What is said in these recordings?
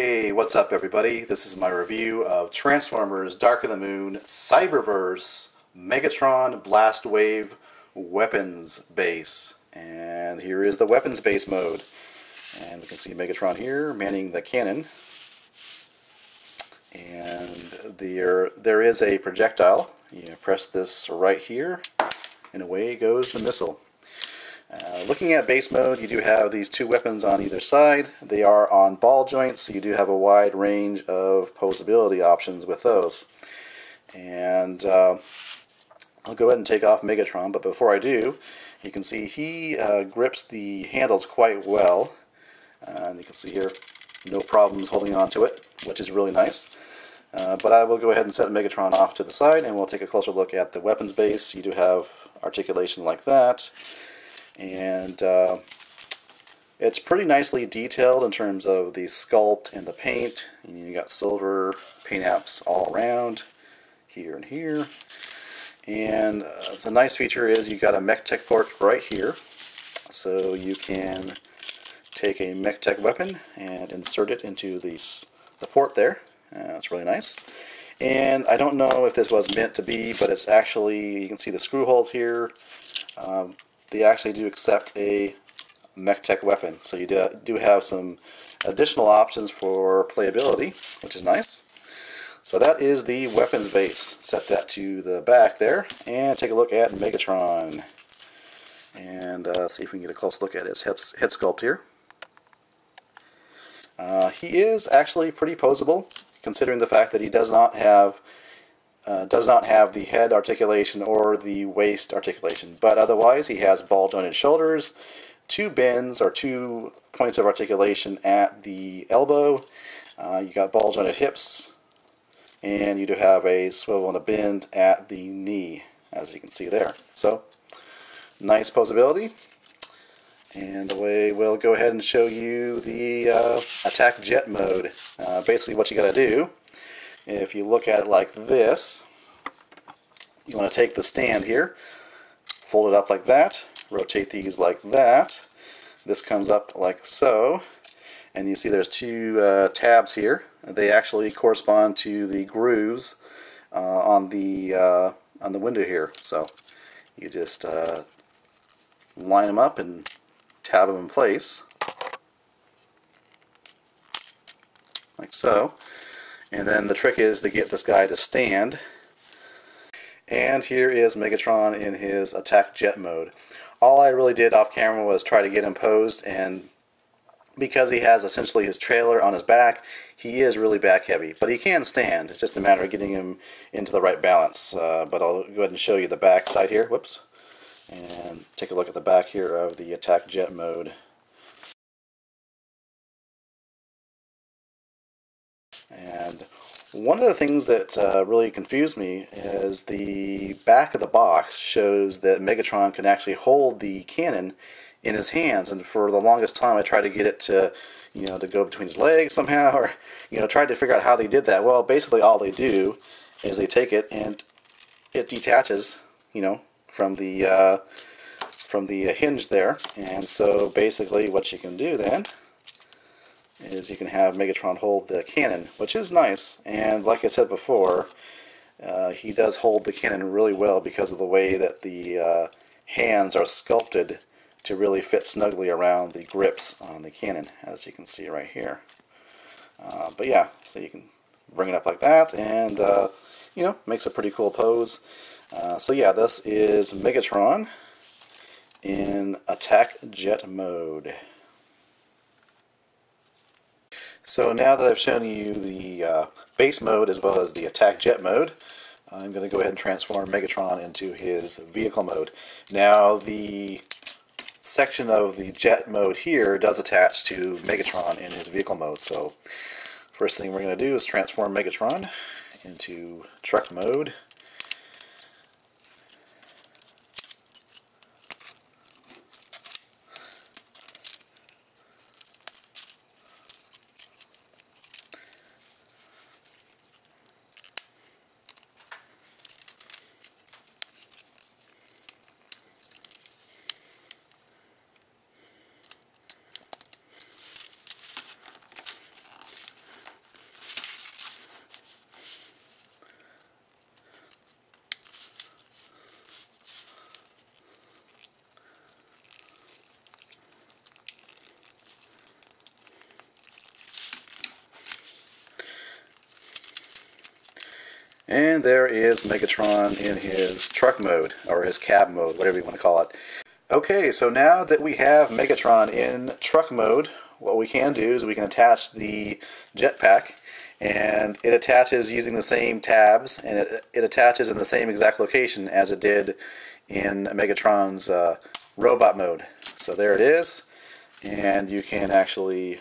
Hey, what's up everybody? This is my review of Transformers Dark of the Moon Cyberverse Megatron Blastwave Weapons Base. And here is the weapons base mode. And we can see Megatron here manning the cannon. And there is a projectile. You press this right here and away goes the missile. Looking at base mode, you do have these two weapons on either side. They are on ball joints, so you do have a wide range of posability options with those. And I'll go ahead and take off Megatron, but before I do, you can see he grips the handles quite well. And you can see here, no problems holding on to it, which is really nice. But I will go ahead and set Megatron off to the side, and we'll take a closer look at the weapons base. You do have articulation like that. And it's pretty nicely detailed in terms of the sculpt and the paint. You got silver paint apps all around, here and here. And the nice feature is you got a MechTech port right here, so you can take a MechTech weapon and insert it into the port there. That's really nice. And I don't know if this was meant to be, but it's actually, you can see the screw holes here. They actually do accept a MechTech weapon, so you do have some additional options for playability, which is nice. So that is the weapons base. Set that to the back there, and take a look at Megatron. And see if we can get a close look at his head sculpt here. He is actually pretty posable, considering the fact that he does not have the head articulation or the waist articulation, but otherwise he has ball jointed shoulders, two bends or 2 points of articulation at the elbow. You got ball jointed hips, and you do have a swivel and a bend at the knee, as you can see there. So nice posability. And we'll go ahead and show you the attack jet mode. Basically what you got to do, if you look at it like this, you want to take the stand here, fold it up like that, rotate these like that. This comes up like so, and you see there's two tabs here. They actually correspond to the grooves on the window here. So you just line them up and tab them in place, like so. And then the trick is to get this guy to stand. And here is Megatron in his attack jet mode. All I really did off camera was try to get him posed, and because he has essentially his trailer on his back, he is really back heavy. But he can stand. It's just a matter of getting him into the right balance. But I'll go ahead and show you the back side here. Whoops. And take a look at the back here of the attack jet mode. And one of the things that really confused me is the back of the box shows that Megatron can actually hold the cannon in his hands, and for the longest time I tried to get it to, to go between his legs somehow, or tried to figure out how they did that. Well, basically all they do is they take it and it detaches, from the hinge there. And so basically what you can do then is you can have Megatron hold the cannon, which is nice. And like I said before, he does hold the cannon really well because of the way that the hands are sculpted to really fit snugly around the grips on the cannon, as you can see right here. But yeah, so you can bring it up like that, and makes a pretty cool pose. So yeah, this is Megatron in attack jet mode. So now that I've shown you the base mode as well as the attack jet mode, I'm going to go ahead and transform Megatron into his vehicle mode. Now the section of the jet mode here does attach to Megatron in his vehicle mode. So first thing we're going to do is transform Megatron into truck mode. And there is Megatron in his truck mode, or his cab mode, whatever you want to call it. Okay, so now that we have Megatron in truck mode, what we can do is we can attach the jetpack, and it attaches using the same tabs, and it attaches in the same exact location as it did in Megatron's robot mode. So there it is, and you can actually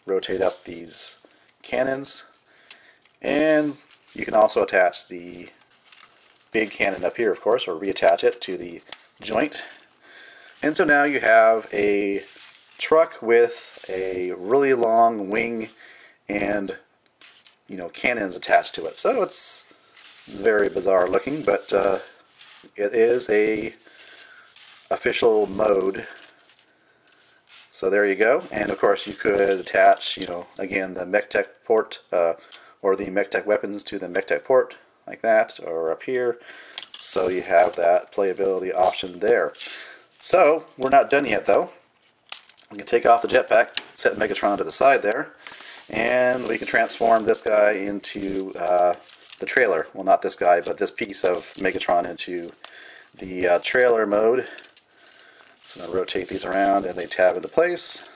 rotate up these cannons, and you can also attach the big cannon up here, of course, or reattach it to the joint. And so now you have a truck with a really long wing and, you know, cannons attached to it. So it's very bizarre looking, but it is a official mode. So there you go. And of course you could attach, you know, again, the MechTech port or the MechTech weapons to the MechTech port like that, or up here. So you have that playability option there. So we're not done yet though. We can take off the jetpack, set Megatron to the side there, and we can transform this guy into the trailer. Well, not this guy, but this piece of Megatron into the trailer mode. So I'm going to rotate these around and they tab into place.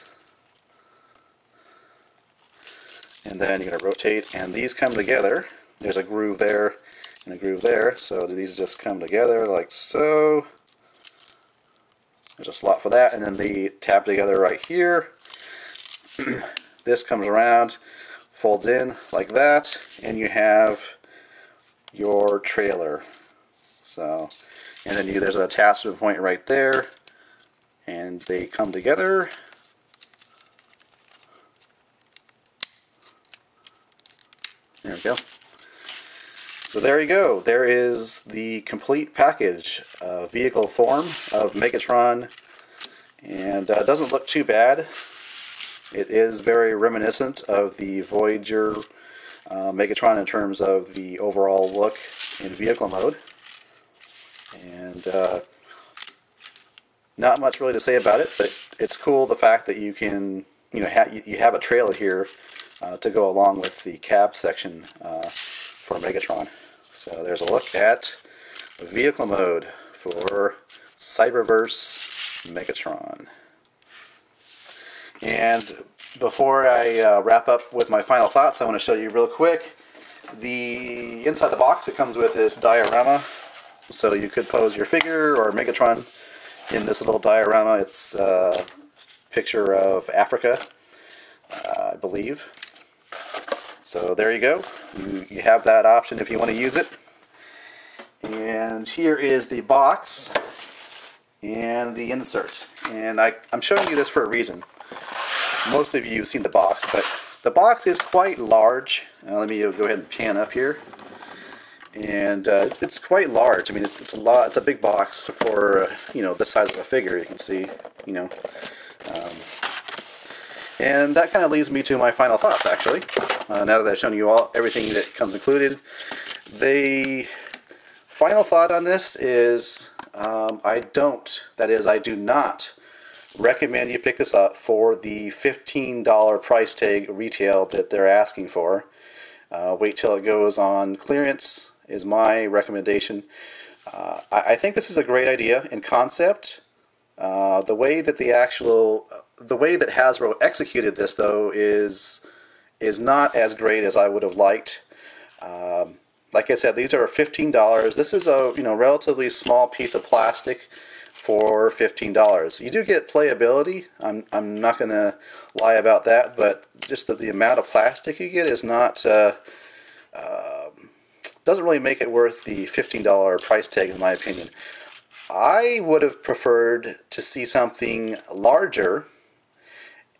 And then you're going to rotate and these come together. There's a groove there and a groove there. So these just come together like so. There's a slot for that, and then they tab together right here. This comes around, folds in like that, and you have your trailer. So, and then there's an attachment point right there, and they come together. There we go. So there you go. There is the complete package, vehicle form of Megatron, and doesn't look too bad. It is very reminiscent of the Voyager Megatron in terms of the overall look in vehicle mode. And not much really to say about it, but it's cool the fact that you can, you know, you have a trailer here to go along with the cab section for Megatron. So there's a look at vehicle mode for Cyberverse Megatron. And before I wrap up with my final thoughts, I want to show you real quick the inside the box. It comes with this diorama, so you could pose your figure or Megatron in this little diorama. It's a picture of Africa, I believe. So there you go. You have that option if you want to use it. And here is the box and the insert. And I'm showing you this for a reason. Most of you have seen the box, but the box is quite large. Let me go ahead and pan up here. And it's quite large. I mean, it's a lot. It's a big box for you know, the size of a figure. You can see, you know. And that kind of leads me to my final thoughts, actually. Now that I've shown you all everything that comes included, the final thought on this is I do not recommend you pick this up for the $15 price tag retail that they're asking for. Wait till it goes on clearance is my recommendation. I think this is a great idea in concept. The way that Hasbro executed this, though, is not as great as I would have liked. Like I said, these are $15. This is a relatively small piece of plastic for $15. You do get playability. I'm not going to lie about that, but just the amount of plastic you get is not doesn't really make it worth the $15 price tag, in my opinion. I would have preferred to see something larger,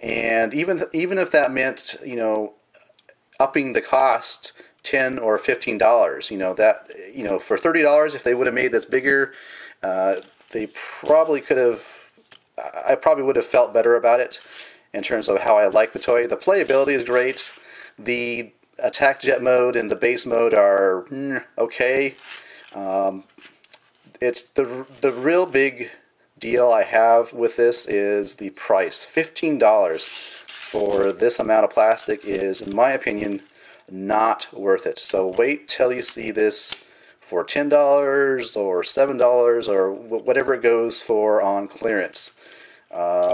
and even if that meant, you know, upping the cost $10 or $15, you know, that, you know, for $30, if they would have made this bigger, they probably could have. I probably would have felt better about it in terms of how I like the toy. The playability is great. The attack jet mode and the base mode are okay. It's the real big deal I have with this is the price. $15 for this amount of plastic is, in my opinion, not worth it. So wait till you see this for $10 or $7 or whatever it goes for on clearance.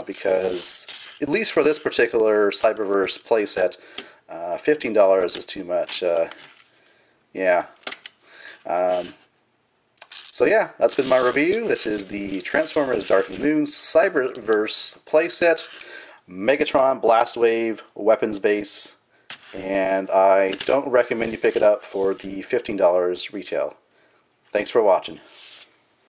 Because at least for this particular Cyberverse playset, $15 is too much. Yeah. So yeah, that's been my review. This is the Transformers Dark Moon Cyberverse playset, Megatron Blastwave weapons base, and I don't recommend you pick it up for the $15 retail. Thanks for watching.